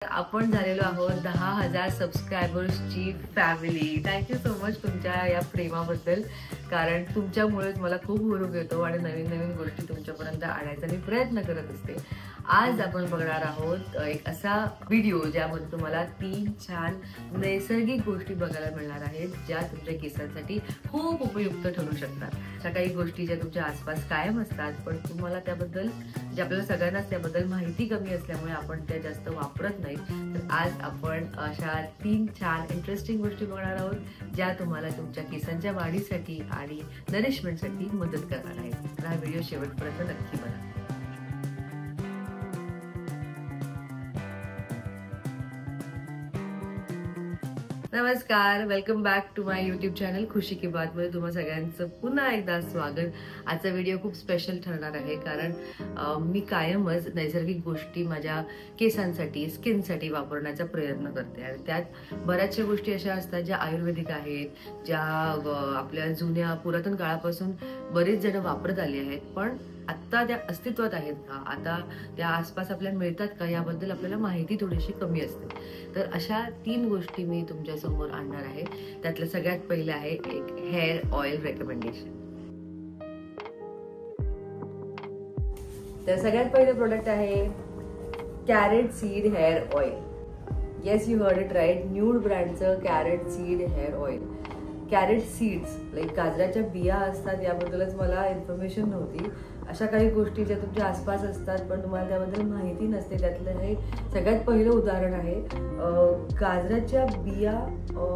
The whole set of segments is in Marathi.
आपण झालेलो आहोत 10,000 सबस्क्रायबर्सची फॅमिली. थँक्यू सो मच तुमच्या या प्रेमाबद्दल, कारण तुमच्यामुळेच मला खूप हुरूप येतो आणि नवीन नवीन गोष्टी तुमच्यापर्यंत आणायचा मी प्रयत्न करत असते. आज आपण बघणार आहोत एक असा व्हिडिओ ज्यामध्ये तुम्हाला 3 छान नैसर्गिक गोष्टी बघायला मिळणार आहेत, ज्या तुमच्या केसांसाठी खूप उपयुक्त ठरू शकतात. अशा काही गोष्टी ज्या तुमच्या आसपास कायम असतात, पण तुम्हाला त्याबद्दल जे आपल्याला सगळ्यांनाच त्याबद्दल माहिती कमी असल्यामुळे आपण त्या जास्त वापरत नाही. तर आज आपण अशा 3 छान इंटरेस्टिंग गोष्टी बघणार आहोत, ज्या तुम्हाला तुमच्या केसांच्या वाढीसाठी आणि नरिशमेंटसाठी मदत करणार आहेत. तर हा व्हिडिओ शेवटपर्यंत नक्की बघा. नमस्कार, welcome back to my YouTube channel Khushi ki Baat मध्ये तुम्हा सगळ्यांचं पुन्हा एकदा स्वागत. आजचा व्हिडिओ खूप स्पेशल ठरणार आहे, कारण मी कायमच नैसर्गिक गोष्टी माझ्या केसांसाठी स्किनसाठी वापरण्याचा प्रयत्न करते. आणि त्यात बऱ्याचशा गोष्टी अशा असतात ज्या आयुर्वेदिक आहेत, ज्या आपल्या जुन्या पुरातन काळापासून बरेच जण वापरत आले आहेत, पण आत्ता त्या अस्तित्वात आहेत का, आता त्या आसपास आपल्याला मिळतात का, याबद्दल आपल्याला माहिती थोडीशी कमी असते. तर अशा 3 गोष्टी मी तुमच्या समोर आणणार आहे. त्यातलं सगळ्यात पहिलं आहे एक हेअर ऑइल रेकमेंडेशन. तर सगळ्यात पहिलं प्रोडक्ट आहे carrot seed hair oil. Yes, you heard it right. Nude ब्रँडचं carrot seed hair oil. Carrot seeds like गाजराच्या बिया असतात, याबद्दलच मला इन्फॉर्मेशन नव्हती. अशा काही गोष्टी ज्या तुमच्या आसपास असतात पण तुम्हाला त्याबद्दल माहिती नसते, त्यातलं हे सगळ्यात पहिलं उदाहरण आहे. गाजराच्या बिया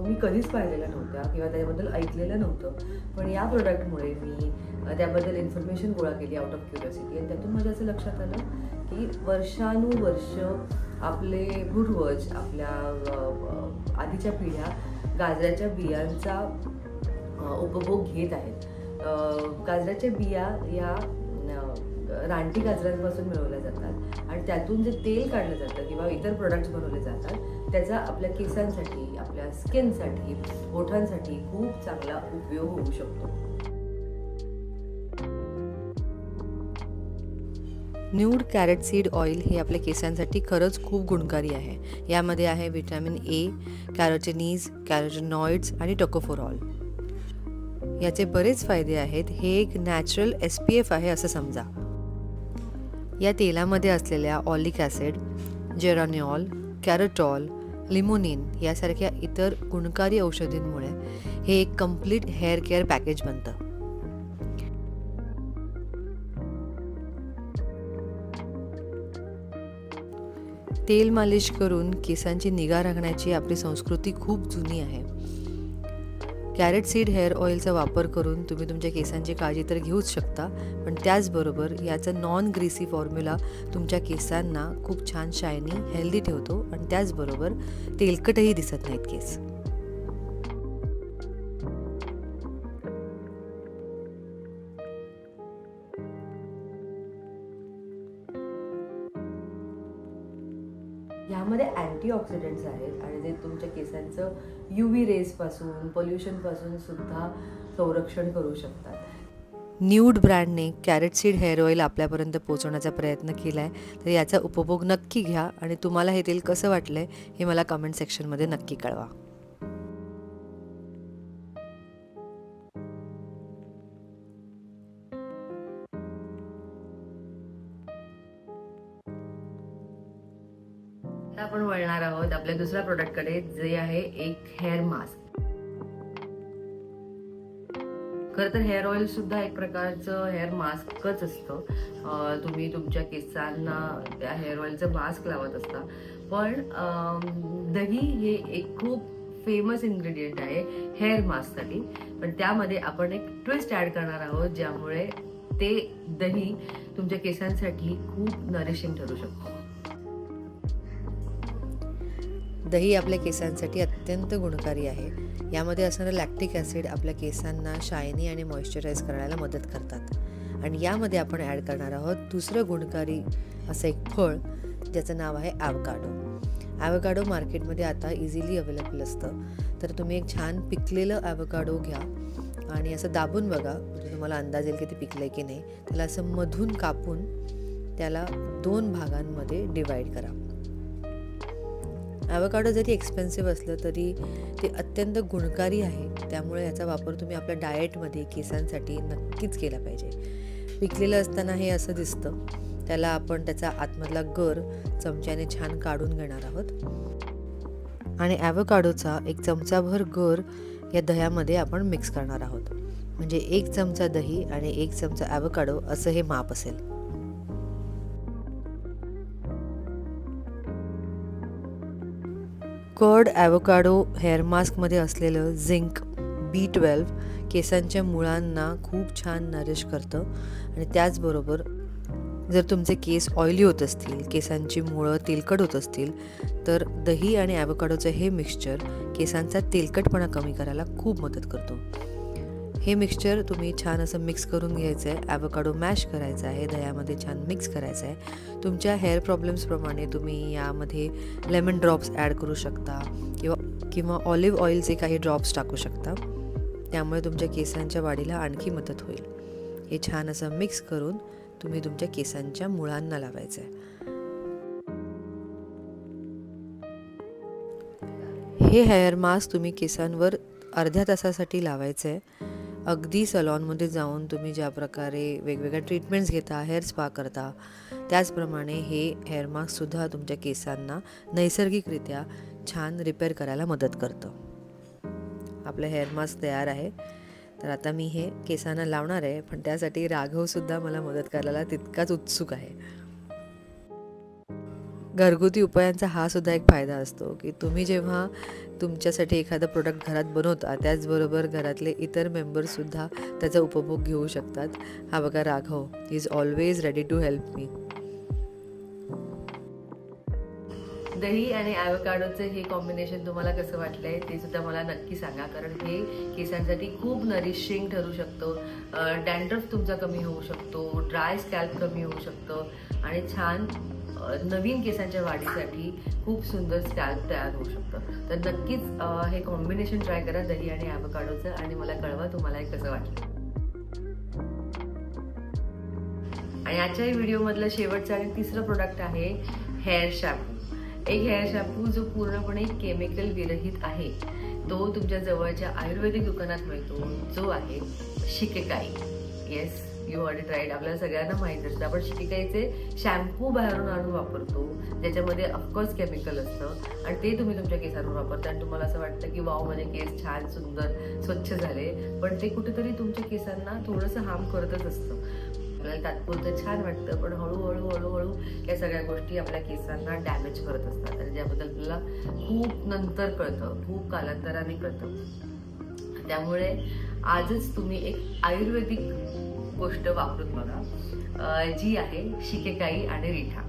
मी कधीच पाहिलेल्या नव्हत्या किंवा त्याबद्दल ऐकलेलं नव्हतं, पण या प्रोडक्टमुळे मी त्याबद्दल इन्फॉर्मेशन गोळा केली आउट ऑफ क्युरियोसिटी. आणि त्यातून माझ्या असं लक्षात आलं की वर्षानुवर्ष आपले पूर्वज, आपल्या आधीच्या पिढ्या गाजराच्या बियांचा उपभोग घेत आहेत. गाजराच्या बिया या रानटी गाजरांपासून मिळवल्या जातात आणि त्यातून जे तेल काढलं जातं किंवा इतर प्रोडक्ट्स बनवले जातात, त्याचा आपल्या केसांसाठी, आपल्या स्किनसाठी, ओठांसाठी खूप चांगला उपयोग होऊ शकतो. न्यूड कॅरेट सीड ऑइल हे आपल्या केसांसाठी खरंच खूप गुणकारी आहे. यामध्ये आहे व्हिटॅमिन ए, कॅरोटिनीज, कॅरोटिनॉइड्स आणि टोकोफेरॉल. याचे बरेच फायदे आहेत. हे एक नॅचरल SPF आहे असं समजा. या तेलामध्ये असलेल्या ऑलिक ॲसिड, जेरानिऑल, कॅरोटॉल, लिमोनिन यासारख्या इतर गुणकारी औषधींमुळे हे एक कम्प्लीट हेअर केअर पॅकेज बनतं. तेल मालिश करून केसांची निगा राखण्याची आपली संस्कृती खूप जुनी आहे. कॅरेट सीड हेअर ऑइलचा वापर करून तुम्ही तुमच्या केसांची काळजी तर घेऊच शकता, पण त्याचबरोबर याचं नॉन ग्रीसी फॉर्म्युला तुमच्या केसांना खूप छान शायनी, हेल्दी ठेवतो आणि त्याचबरोबर तेलकटही दिसत नाहीत केस. यामध्ये अँटीऑक्सिडंट्स आहेत आणि जे तुमच्या केसांचं UV रेज पासून, पोल्युशन पासून सुद्धा संरक्षण करू शकतात. न्यूड ब्रँडने कॅरेट सीड हेअर ऑइल आपल्यापर्यंत पोहोचवण्याचा प्रयत्न केला आहे, तर याचा उपभोग नक्की घ्या आणि तुम्हाला हे तेल कसं वाटलंय हे मला कमेंट सेक्शनमध्ये नक्की कळवा. आपण वळणार आहोत आपल्या दुसऱ्या प्रोडक्टकडे, जे आहे एक हेअर मास्क. खरं तर हेअर ऑइल सुद्धा एक प्रकारचं हेअर मास्कच असतं. तुम्ही तुमच्या केसांना त्या हेअर ऑइलचं मास्क लावत असता, पण दही हे एक खूप फेमस इन्ग्रेडियंट आहे हेअर मास्कसाठी. पण त्यामध्ये आपण एक ट्विस्ट ॲड करणार आहोत, ज्यामुळे ते दही तुमच्या केसांसाठी खूप नरिशिंग ठरू शकतो. दही आपल्या केसांसाठी अत्यंत गुणकारी आहे. यामध्ये असणारं लॅक्टिक ॲसिड आपल्या केसांना शायनी आणि मॉइश्चराईज करायला मदत करतात. आणि यामध्ये आपण ॲड करणार आहोत दुसरं गुणकारी असं एक फळ, ज्याचं नाव आहे ॲव्होकाडो. ॲव्होकाडो मार्केटमध्ये आता इझिली अवेलेबल असतं. तर तुम्ही एक छान पिकलेलं ॲव्होकाडो घ्या आणि असं दाबून बघा, म्हणजे तुम्हाला अंदाज येईल की ते पिकलंय की नाही. त्याला असं मधून कापून त्याला 2 भागांमध्ये डिवाईड करा. ॲव्होकाडो जरी एक्सपेन्सिव्ह असलं तरी ते अत्यंत गुणकारी आहे, त्यामुळे याचा वापर तुम्ही आपल्या डाएटमध्ये केसांसाठी नक्कीच केला पाहिजे. पिकलेलं असताना हे असं दिसतं. त्याला आपण त्याचा आतमधला गर चमच्याने छान काढून घेणार आहोत आणि ॲव्होकाडोचा 1 चमचाभर गर या दह्यामध्ये आपण मिक्स करणार आहोत. म्हणजे 1 चमचा दही आणि 1 चमचा ॲव्होकाडो असं हे माप असेल. कर्ड ॲव्होकाडो हेअर मास्कमध्ये असलेलं झिंक B12 केसांच्या मुळांना खूप छान नरिश करतं आणि त्याचबरोबर जर तुमचे केस ऑइली होत असतील, केसांची मुळं तेलकट होत असतील, तर दही आणि ॲव्होकाडोचं हे मिक्सचर केसांचा तेलकटपणा कमी करायला खूप मदत करतो. हे मिक्सचर तुम्ही छान असं मिक्स करून घ्यायचं आहे. ॲव्होकाडो मॅश करायचा आहे, दह्यामध्ये छान मिक्स करायचं आहे. तुमच्या हेअर प्रॉब्लेम्सप्रमाणे तुम्ही यामध्ये लेमन ड्रॉप्स ॲड करू शकता किंवा ऑलिव्ह ऑइलचे काही ड्रॉप्स टाकू शकता. त्यामुळे तुमच्या केसांच्या वाढीला आणखी मदत होईल. हे छान असं मिक्स करून तुम्ही तुमच्या केसांच्या मुळांना लावायचं आहे. हे हेअर मास्क तुम्ही केसांवर अर्ध्या तासासाठी लावायचं आहे. अगदी सलॉनमध्ये जाऊन तुम्ही ज्या प्रकारे वेगवेगळ्या ट्रीटमेंट्स घेता, हेअर स्पा करता, त्याचप्रमाणे हे हेअर मास्कसुद्धा तुमच्या केसांना नैसर्गिकरित्या छान रिपेअर करायला मदत करतं. आपलं हेअर मास्क तयार आहे. तर आता मी हे केसांना लावणार आहे, पण त्यासाठी राघवसुद्धा मला मदत करायला तितकाच उत्सुक आहे. घरगुती उपायांचा हा सुद्धा एक फायदा असतो की तुम्ही जेव्हा तुमच्यासाठी एखादं प्रोडक्ट घरात बनवता, त्याचबरोबर घरातले इतर मेंबर्ससुद्धा त्याचा उपभोग घेऊ शकतात. हा बघा Raghav is always ready to help me. दही आणि ॲव्होकाडोचं हे कॉम्बिनेशन तुम्हाला कसं वाटलंय ते सुद्धा मला नक्की सांगा, कारण हे केसांसाठी खूप नरिशिंग ठरू शकतो. डॅन्ड्रफ तुमचा कमी होऊ शकतो, ड्राय स्कॅल्प कमी होऊ शकतं आणि छान नवीन केसांच्या वाढीसाठी खूप सुंदर स्कॅल्प तयार होऊ शकतं. तर नक्कीच हे कॉम्बिनेशन ट्राय करा दही आणि ॲव्होकाडोचं आणि मला कळवा तुम्हाला हे कसं वाटलं. आणि आजच्या व्हिडिओमधलं शेवटचं आणि तिसरं प्रोडक्ट आहे हेअर शॅम्पू. एक हेअर शॅम्पू जो पूर्णपणे केमिकल विरहित आहे, तो तुमच्या जवळच्या आयुर्वेदिक दुकानात मिळतो, जो आहे शिकेकाई. Yes, you heard it right. आपल्याला सगळ्यांना माहीत असतं आपण शिकेकाईचे शॅम्पू बाहेरून आणून वापरतो, ज्याच्यामध्ये ऑफकोर्स केमिकल असतं आणि ते तुम्ही तुमच्या केसांवर वापरता आणि तुम्हाला असं वाटतं की वाव माझे केस छान सुंदर स्वच्छ झाले, पण ते कुठेतरी तुमच्या केसांना थोडंसं हार्म करतच असतं. आपल्याला तात्पुरतं छान वाटतं, पण हळूहळू या सगळ्या गोष्टी आपल्या केसांना डॅमेज करत असतात आणि ज्याबद्दल आपल्याला खूप नंतर कळतं, खूप कालांतराने कळतं. त्यामुळे आजच तुम्ही एक आयुर्वेदिक गोष्ट वापरून बघा, जी आहे शिकेकाई आणि रिठा.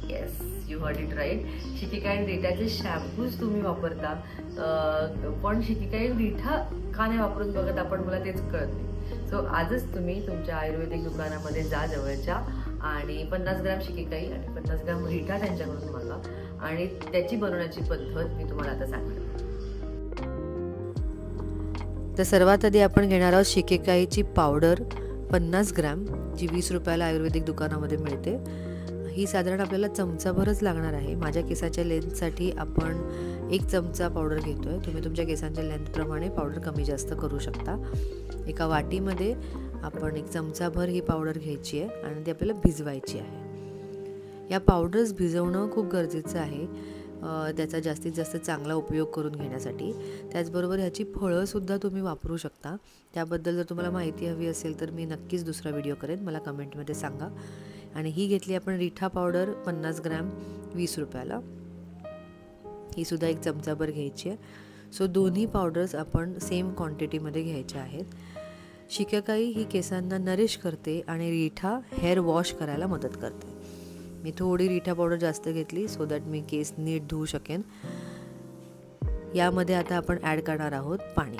Yes, you heard it right. शिकेकाई आणि रिठाचे शॅम्पूज तुम्ही वापरता, पण शिकेकाई आणि रिठा का नाही वापरून बघत आपण, मला तेच कळत नाही. सो आजच तुम्ही तुमच्या आयुर्वेदिक दुकानामध्ये जा जवळच्या आणि 50 ग्रॅम शिकेकाई आणि 50 ग्रॅम रिठा त्यांच्याकडून मागा आणि त्याची बनवण्याची पद्धत मी तुम्हाला आता सांगते. तर सर्वात आधी आपण घेणार आहोत शिकेकाईची पावडर 50 ग्रॅम, जी 20 रुपयाला आयुर्वेदिक दुकानामध्ये मिळते. ही साधारण आपल्याला चमचाभरच लागणार आहे. माझ्या केसाच्या लेंथसाठी आपण 1 चमचा पावडर घेतो आहे. तुम्ही तुमच्या केसांच्या लेंथप्रमाणे पावडर कमी जास्त करू शकता. एका वाटीमध्ये आपण 1 चमचाभर ही पावडर घ्यायची आहे आणि ती आपल्याला भिजवायची आहे. या पावडर्स भिजवणं खूप गरजेचं आहे त्याचा जास्तीत जास्त चांगला उपयोग करून घेण्यासाठी. त्याचबरोबर ह्याची फळंसुद्धा तुम्ही वापरू शकता. त्याबद्दल जर तुम्हाला माहिती हवी असेल तर मी नक्कीच दुसरा व्हिडिओ करेन, मला कमेंटमध्ये सांगा. आणि ही घेतली आपण रिठा पावडर 50 ग्रॅम 20 रुपयाला. ही सुद्धा 1 चमचाभर घ्यायची आहे. सो दोन्ही पावडर्स आपण सेम क्वांटिटीमध्ये घ्यायच्या आहेत. शिकेकाई ही केसांना नरिश करते आणि रिठा हेअर वॉश करायला मदत करते. मी थोडी रिठा पावडर जास्त घेतली सो दॅट मी केस नीट धुवू शकेन. यामध्ये आता आपण ॲड करणार आहोत पाणी.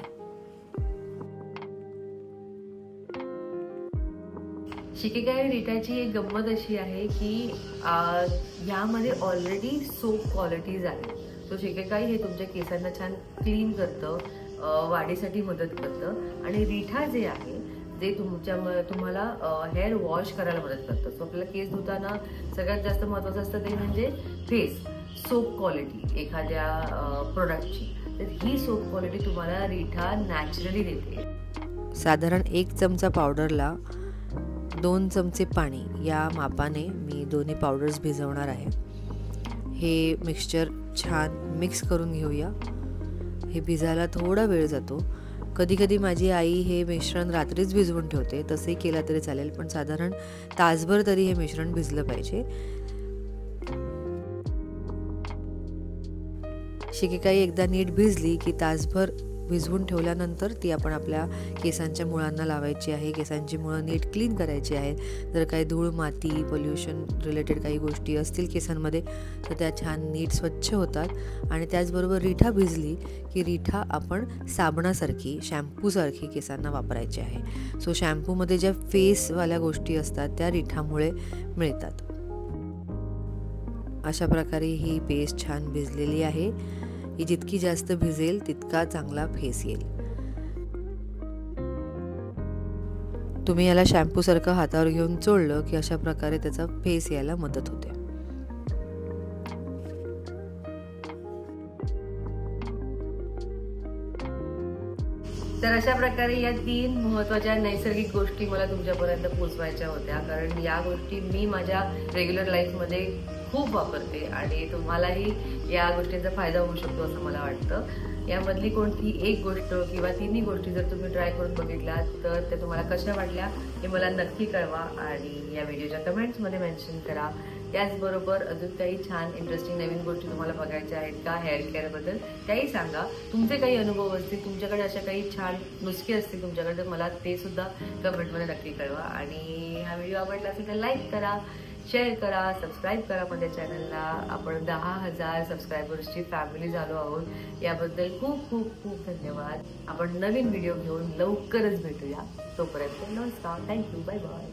शिकेकाई आणि रिठाची एक गंमत अशी आहे की यामध्ये ऑलरेडी सोप क्वालिटीज आहेत. सो शिकेकाई हे तुमच्या केसांना छान क्लीन करतं, वाढीसाठी मदत करतं आणि रिठा जे आहे ते तुम्हाला हेअर वॉश करायला मदत करतं. सो आपल्याला केस धुताना सगळ्यात जास्त महत्त्वाचं असतं ते म्हणजे फेस. सोप क्वालिटी एखाद्या प्रोडक्टची, तर ही सोप क्वालिटी तुम्हाला रिठा नॅचरली देते. साधारण 1 चमचा पावडरला 2 चमचे पाणी या मापाने मी दोन्ही पावडर्स भिजवणार आहे. हे मिक्सचर छान मिक्स करून घेऊया. हे भिजायला थोडा वेळ जातो. कधी कधी माझी आई हे मिश्रण रात्रीच भिजवून ठेवते, तसंही केला तरी चालेल, पण साधारण तासभर तरी हे मिश्रण भिजलं पाहिजे. शिकेकाई एकदा नीट भिजली की तासभर भिजवून ठेवल्यानंतर ती आपण आपल्या केसांच्या मुळांना लावायची आहे. केसांची मुळं नीट क्लीन करायची आहेत. जर काही धूळ माती पोल्युशन रिलेटेड काही गोष्टी असतील केसांमध्ये तर त्या छान नीट स्वच्छ होतात. आणि त्याचबरोबर रिठा भिजली की रिठा आपण साबणासारखी शॅम्पूसारखी केसांना वापरायची आहे. सो शॅम्पूमध्ये ज्या फेसवाल्या गोष्टी असतात त्या रिठामुळे मिळतात. अशा प्रकारे ही पेस्ट छान भिजलेली आहे. ही जितकी जास्त भिजेल तितका चांगला फेस येईल. तुम्ही याला शॅम्पूसारखं हातावर घेऊन चोळलं की अशा प्रकारे त्याचा फेस यायला मदत होते. तर अशा प्रकारे या 3 महत्त्वाच्या नैसर्गिक गोष्टी मला तुमच्यापर्यंत पोहोचवायच्या होत्या, कारण या गोष्टी मी माझ्या रेग्युलर लाईफमध्ये खूप वापरते आणि तुम्हालाही या गोष्टींचा फायदा होऊ शकतो असं मला वाटतं. यामधली कोणती एक गोष्ट किंवा तिन्ही गोष्टी जर तुम्ही ट्राय करून बघितलात तर त्या तुम्हाला कशा वाटल्या हे मला नक्की कळवा आणि या व्हिडिओच्या कमेंट्समध्ये मेन्शन करा. त्याचबरोबर अजून काही छान इंटरेस्टिंग नवीन गोष्टी तुम्हाला बघायच्या आहेत का हेअर केअरबद्दल त्याही सांगा. तुमचे काही अनुभव असतील, तुमच्याकडे अशा काही छान नुस्खे असतील तुमच्याकडे, तर मला ते सुद्धा कमेंटमध्ये नक्की कळवा. आणि हा व्हिडिओ आवडला असेल तर लाईक करा, शेअर करा, सबस्क्राईब करा माझ्या चॅनलला. आपण 10,000 सबस्क्रायबर्सची फॅमिली झालो आहोत. याबद्दल खूप खूप खूप धन्यवाद. आपण नवीन व्हिडिओ घेऊन लवकरच भेटूया. तोपर्यंत नमस्कार, थँक्यू, बाय बाय.